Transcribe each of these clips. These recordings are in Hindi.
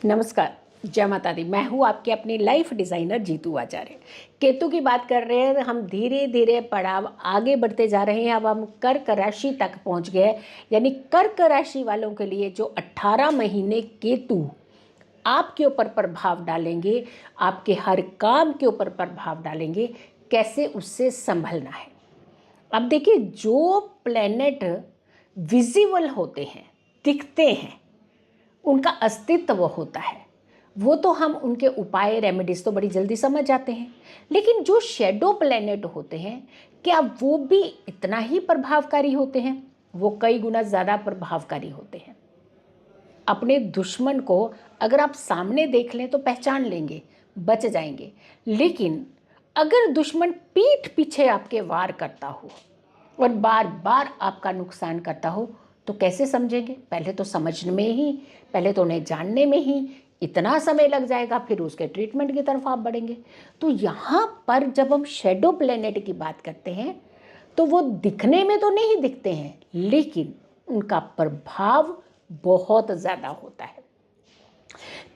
नमस्कार, जय माता दी। मैं हूँ आपके अपनी लाइफ डिज़ाइनर जीतू आचार्य। केतु की बात कर रहे हैं। हम धीरे धीरे पड़ाव आगे बढ़ते जा रहे हैं। अब हम कर्क राशि तक पहुँच गए। यानी कर्क राशि वालों के लिए जो 18 महीने केतु आपके ऊपर प्रभाव डालेंगे, आपके हर काम के ऊपर प्रभाव डालेंगे, कैसे उससे संभलना है। अब देखिए, जो प्लैनेट विजिबल होते हैं, दिखते हैं, उनका अस्तित्व होता है, वो तो हम उनके उपाय रेमेडीज तो बड़ी जल्दी समझ जाते हैं। लेकिन जो शेडो प्लैनेट होते हैं, क्या वो भी इतना ही प्रभावकारी होते हैं? वो कई गुना ज़्यादा प्रभावकारी होते हैं। अपने दुश्मन को अगर आप सामने देख लें तो पहचान लेंगे, बच जाएंगे। लेकिन अगर दुश्मन पीठ पीछे आपके वार करता हो और बार बार आपका नुकसान करता हो तो कैसे समझेंगे? पहले तो समझने में ही, पहले तो उन्हें जानने में ही इतना समय लग जाएगा, फिर उसके ट्रीटमेंट की तरफ आप बढ़ेंगे। तो यहाँ पर जब हम शेडो प्लेनेट की बात करते हैं तो वो दिखने में तो नहीं दिखते हैं, लेकिन उनका प्रभाव बहुत ज़्यादा होता है।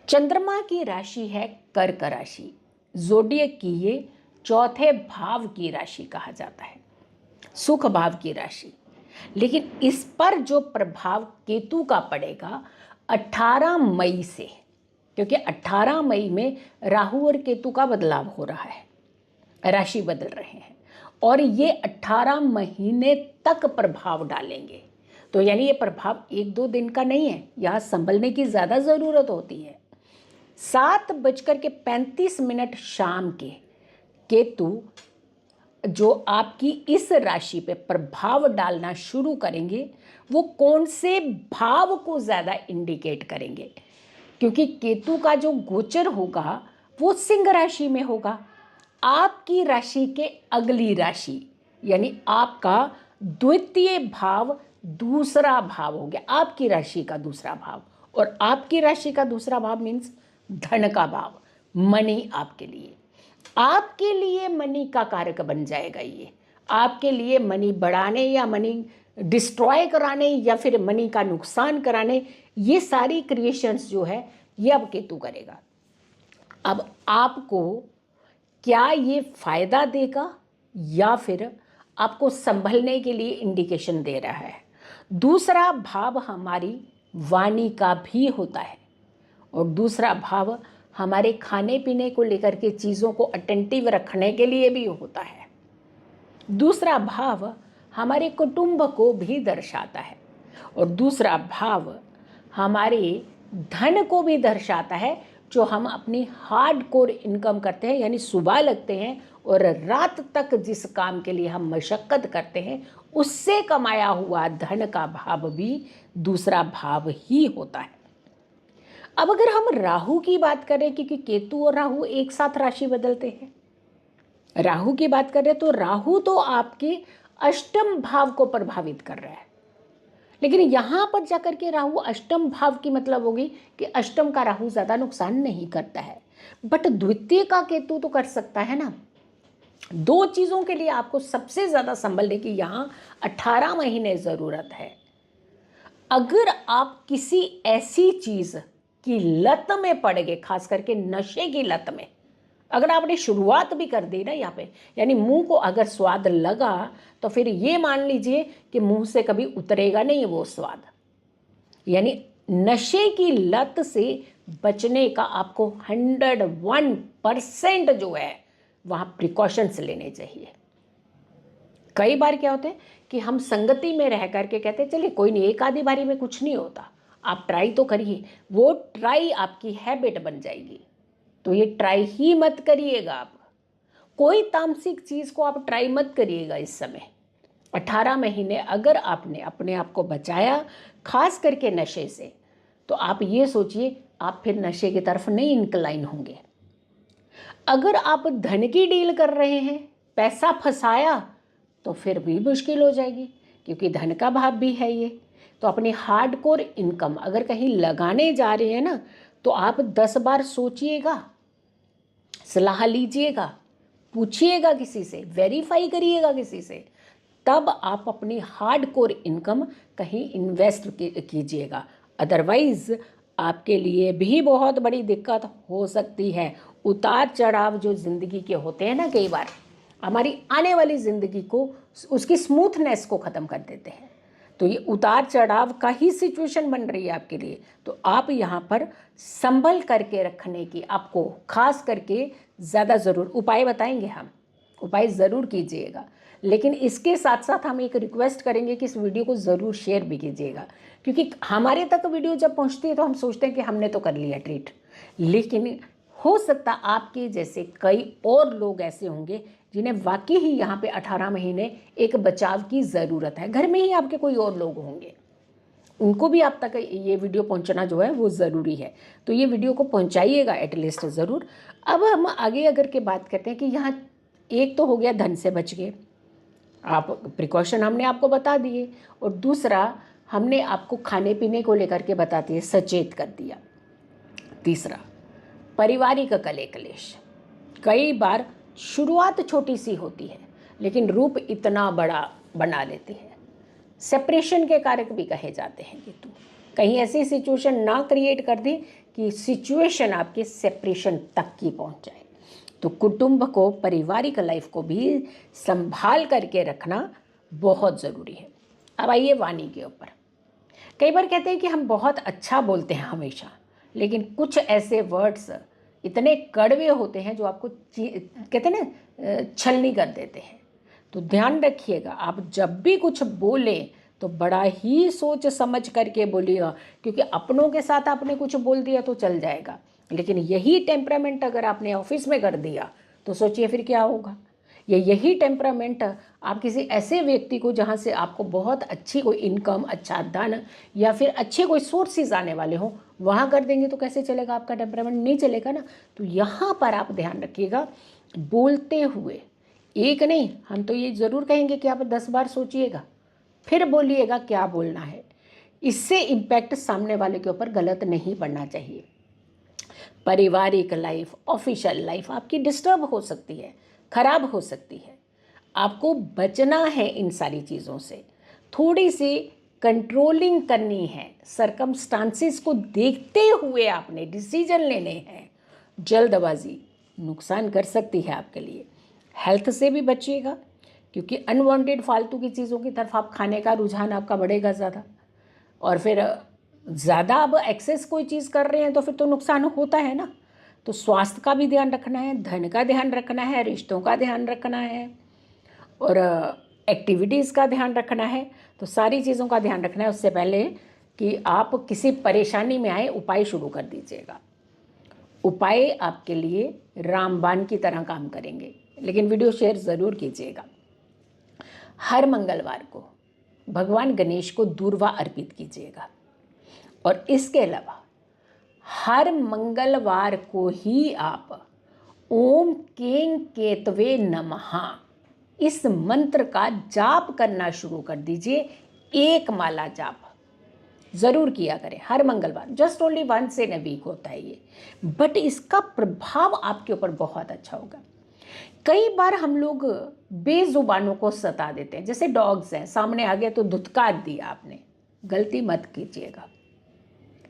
चंद्रमा की राशि है कर्क राशि, ज़ोडिएक की ये चौथे भाव की राशि कहा जाता है, सुख भाव की राशि। लेकिन इस पर जो प्रभाव केतु का पड़ेगा 18 मई से, क्योंकि 18 मई में राहु और केतु का बदलाव हो रहा है, राशि बदल रहे हैं और ये 18 महीने तक प्रभाव डालेंगे। तो यानी ये प्रभाव 1-2 दिन का नहीं है, यहाँ संभलने की ज़्यादा ज़रूरत होती है। 7:35 शाम के केतु जो आपकी इस राशि पे प्रभाव डालना शुरू करेंगे, वो कौन से भाव को ज़्यादा इंडिकेट करेंगे? क्योंकि केतु का जो गोचर होगा वो सिंह राशि में होगा, आपकी राशि के अगली राशि, यानी आपका द्वितीय भाव दूसरा भाव हो गया, आपकी राशि का दूसरा भाव। और आपकी राशि का दूसरा भाव मीन्स धन का भाव, मनी। आपके लिए मनी का कारक बन जाएगा। ये आपके लिए मनी बढ़ाने या मनी डिस्ट्रॉय कराने या फिर मनी का नुकसान कराने, ये सारी क्रिएशंस जो है ये अब केतु करेगा। अब आपको क्या ये फायदा देगा या फिर आपको संभलने के लिए इंडिकेशन दे रहा है? दूसरा भाव हमारी वाणी का भी होता है और दूसरा भाव हमारे खाने पीने को लेकर के चीज़ों को अटेंटिव रखने के लिए भी होता है। दूसरा भाव हमारे कुटुंब को भी दर्शाता है और दूसरा भाव हमारे धन को भी दर्शाता है, जो हम अपनी हार्डकोर इनकम करते हैं, यानी सुबह लगते हैं और रात तक जिस काम के लिए हम मशक्कत करते हैं, उससे कमाया हुआ धन का भाव भी दूसरा भाव ही होता है। अब अगर हम राहु की बात करें, क्योंकि केतु और राहु एक साथ राशि बदलते हैं, राहु की बात करें तो राहु तो आपके अष्टम भाव को प्रभावित कर रहा है। लेकिन यहाँ पर जाकर के राहु अष्टम भाव की मतलब होगी कि अष्टम का राहु ज़्यादा नुकसान नहीं करता है, बट द्वितीय का केतु तो कर सकता है ना। दो चीज़ों के लिए आपको सबसे ज़्यादा संभलने की यहाँ 18 महीने ज़रूरत है। अगर आप किसी ऐसी चीज़ की लत में पड़ गए, खास करके नशे की लत में, अगर आपने शुरुआत भी कर दी ना यहाँ पे, यानी मुंह को अगर स्वाद लगा तो फिर ये मान लीजिए कि मुंह से कभी उतरेगा नहीं वो स्वाद। यानी नशे की लत से बचने का आपको 101% जो है वहाँ प्रिकॉशंस लेने चाहिए। कई बार क्या होते हैं कि हम संगति में रह करके कहते हैं चलिए कोई नहीं, एक आधी बारी में कुछ नहीं होता, आप ट्राई तो करिए। वो ट्राई आपकी हैबिट बन जाएगी, तो ये ट्राई ही मत करिएगा। आप कोई तामसिक चीज़ को आप ट्राई मत करिएगा इस समय। 18 महीने अगर आपने अपने आप को बचाया खास करके नशे से, तो आप ये सोचिए आप फिर नशे की तरफ नहीं इंक्लाइन होंगे। अगर आप धन की डील कर रहे हैं, पैसा फंसाया, तो फिर भी मुश्किल हो जाएगी, क्योंकि धन का भाव भी है ये। तो अपनी हार्डकोर इनकम अगर कहीं लगाने जा रहे हैं ना, तो आप 10 बार सोचिएगा, सलाह लीजिएगा, पूछिएगा किसी से, वेरीफाई करिएगा किसी से, तब आप अपनी हार्डकोर इनकम कहीं इन्वेस्ट कीजिएगा। अदरवाइज आपके लिए भी बहुत बड़ी दिक्कत हो सकती है। उतार चढ़ाव जो ज़िंदगी के होते हैं ना, कई बार हमारी आने वाली ज़िंदगी को, उसकी स्मूथनेस को ख़त्म कर देते हैं। तो ये उतार चढ़ाव का ही सिचुएशन बन रही है आपके लिए। तो आप यहाँ पर संभल करके रखने की आपको खास करके ज़्यादा ज़रूर उपाय बताएंगे हम, उपाय ज़रूर कीजिएगा। लेकिन इसके साथ साथ हम एक रिक्वेस्ट करेंगे कि इस वीडियो को ज़रूर शेयर भी कीजिएगा, क्योंकि हमारे तक वीडियो जब पहुंचती है तो हम सोचते हैं कि हमने तो कर लिया ट्रीट, लेकिन हो सकता आपके जैसे कई और लोग ऐसे होंगे जिन्हें वाकई ही यहाँ पे 18 महीने एक बचाव की ज़रूरत है। घर में ही आपके कोई और लोग होंगे, उनको भी आप तक ये वीडियो पहुंचना जो है वो ज़रूरी है। तो ये वीडियो को पहुंचाइएगा एटलीस्ट ज़रूर। अब हम आगे अगर के बात करते हैं कि यहाँ एक तो हो गया धन से बच गए, आप प्रिकॉशन हमने आपको बता दिए, और दूसरा हमने आपको खाने पीने को लेकर के बता दिए, सचेत कर दिया। तीसरा, पारिवारिक कले कलेश। कई बार शुरुआत छोटी सी होती है लेकिन रूप इतना बड़ा बना लेती है। सेपरेशन के कारक भी कहे जाते हैं कि तू कहीं ऐसी सिचुएशन ना क्रिएट कर दे कि सिचुएशन आपके सेपरेशन तक की पहुंच जाए। तो कुटुंब को, पारिवारिक लाइफ को भी संभाल करके रखना बहुत ज़रूरी है। अब आइए वाणी के ऊपर। कई बार कहते हैं कि हम बहुत अच्छा बोलते हैं हमेशा, लेकिन कुछ ऐसे वर्ड्स इतने कड़वे होते हैं जो आपको कहते हैं ना छलनी कर देते हैं। तो ध्यान रखिएगा, आप जब भी कुछ बोलें तो बड़ा ही सोच समझ करके बोलिएगा, क्योंकि अपनों के साथ आपने कुछ बोल दिया तो चल जाएगा, लेकिन यही टेम्परामेंट अगर आपने ऑफिस में कर दिया तो सोचिए फिर क्या होगा। यही टेम्परामेंट आप किसी ऐसे व्यक्ति को जहाँ से आपको बहुत अच्छी कोई इनकम, अच्छा धन या फिर अच्छे कोई सोर्सेज आने वाले हों, वहाँ कर देंगे तो कैसे चलेगा, आपका टेम्परामेंट नहीं चलेगा ना। तो यहाँ पर आप ध्यान रखिएगा, बोलते हुए एक नहीं, हम तो ये ज़रूर कहेंगे कि आप 10 बार सोचिएगा फिर बोलिएगा क्या बोलना है। इससे इम्पैक्ट सामने वाले के ऊपर गलत नहीं पड़ना चाहिए। पारिवारिक लाइफ, ऑफिशियल लाइफ आपकी डिस्टर्ब हो सकती है, खराब हो सकती है। आपको बचना है इन सारी चीज़ों से, थोड़ी सी कंट्रोलिंग करनी है, सरकमस्टांसिस को देखते हुए आपने डिसीजन लेने हैं। जल्दबाजी नुकसान कर सकती है आपके लिए। हेल्थ से भी बचिएगा, क्योंकि अनवांटेड फालतू की चीज़ों की तरफ आप खाने का रुझान आपका बढ़ेगा ज़्यादा, और फिर ज़्यादा अब एक्सेस कोई चीज़ कर रहे हैं तो फिर तो नुकसान होता है ना। तो स्वास्थ्य का भी ध्यान रखना है, धन का ध्यान रखना है, रिश्तों का ध्यान रखना है, और एक्टिविटीज़ का ध्यान रखना है। तो सारी चीज़ों का ध्यान रखना है। उससे पहले कि आप किसी परेशानी में आए, उपाय शुरू कर दीजिएगा। उपाय आपके लिए रामबाण की तरह काम करेंगे, लेकिन वीडियो शेयर ज़रूर कीजिएगा। हर मंगलवार को भगवान गणेश को दूर्वा अर्पित कीजिएगा, और इसके अलावा हर मंगलवार को ही आप ओम कें केतवे नमः इस मंत्र का जाप करना शुरू कर दीजिए। एक माला जाप ज़रूर किया करें हर मंगलवार। Just only once in a week होता है ये, बट इसका प्रभाव आपके ऊपर बहुत अच्छा होगा। कई बार हम लोग बेजुबानों को सता देते हैं, जैसे डॉग्स हैं, सामने आ गया तो धुतकार दिया आपने, गलती मत कीजिएगा।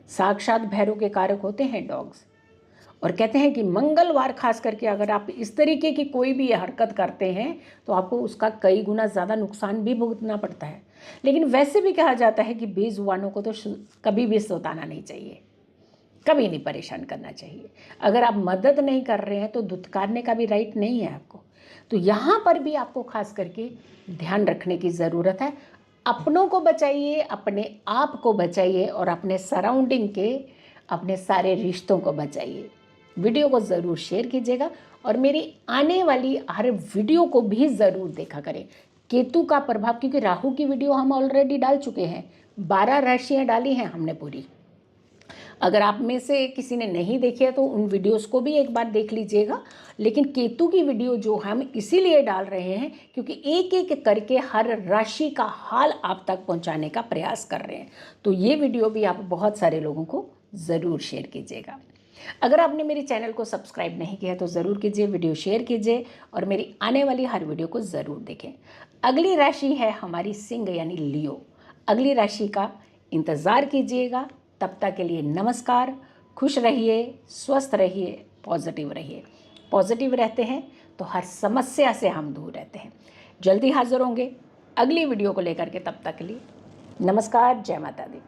साक्षात भैरव के कारक होते हैं डॉग्स, और कहते हैं कि मंगलवार खास करके अगर आप इस तरीके की कोई भी हरकत करते हैं तो आपको उसका कई गुना ज़्यादा नुकसान भी भुगतना पड़ता है। लेकिन वैसे भी कहा जाता है कि बेजुबानों को तो कभी भी सताना नहीं चाहिए, कभी नहीं परेशान करना चाहिए। अगर आप मदद नहीं कर रहे हैं तो धुतकारने का भी राइट नहीं है आपको। तो यहाँ पर भी आपको खास करके ध्यान रखने की ज़रूरत है। अपनों को बचाइए, अपने आप को बचाइए, और अपने सराउंडिंग के अपने सारे रिश्तों को बचाइए। वीडियो को ज़रूर शेयर कीजिएगा, और मेरी आने वाली हर वीडियो को भी ज़रूर देखा करें। केतु का प्रभाव, क्योंकि राहु की वीडियो हम ऑलरेडी डाल चुके हैं, 12 राशियाँ डाली हैं हमने पूरी। अगर आप में से किसी ने नहीं देखी है तो उन वीडियोस को भी एक बार देख लीजिएगा। लेकिन केतु की वीडियो जो हम इसीलिए डाल रहे हैं क्योंकि एक एक करके हर राशि का हाल आप तक पहुंचाने का प्रयास कर रहे हैं। तो ये वीडियो भी आप बहुत सारे लोगों को ज़रूर शेयर कीजिएगा। अगर आपने मेरे चैनल को सब्सक्राइब नहीं किया तो ज़रूर कीजिए, वीडियो शेयर कीजिए, और मेरी आने वाली हर वीडियो को ज़रूर देखें। अगली राशि है हमारी सिंह यानी लियो। अगली राशि का इंतज़ार कीजिएगा। तब तक के लिए नमस्कार। खुश रहिए, स्वस्थ रहिए, पॉजिटिव रहिए। पॉजिटिव रहते हैं तो हर समस्या से हम दूर रहते हैं। जल्दी हाजिर होंगे अगली वीडियो को लेकर के, तब तक के लिए नमस्कार। जय माता दी।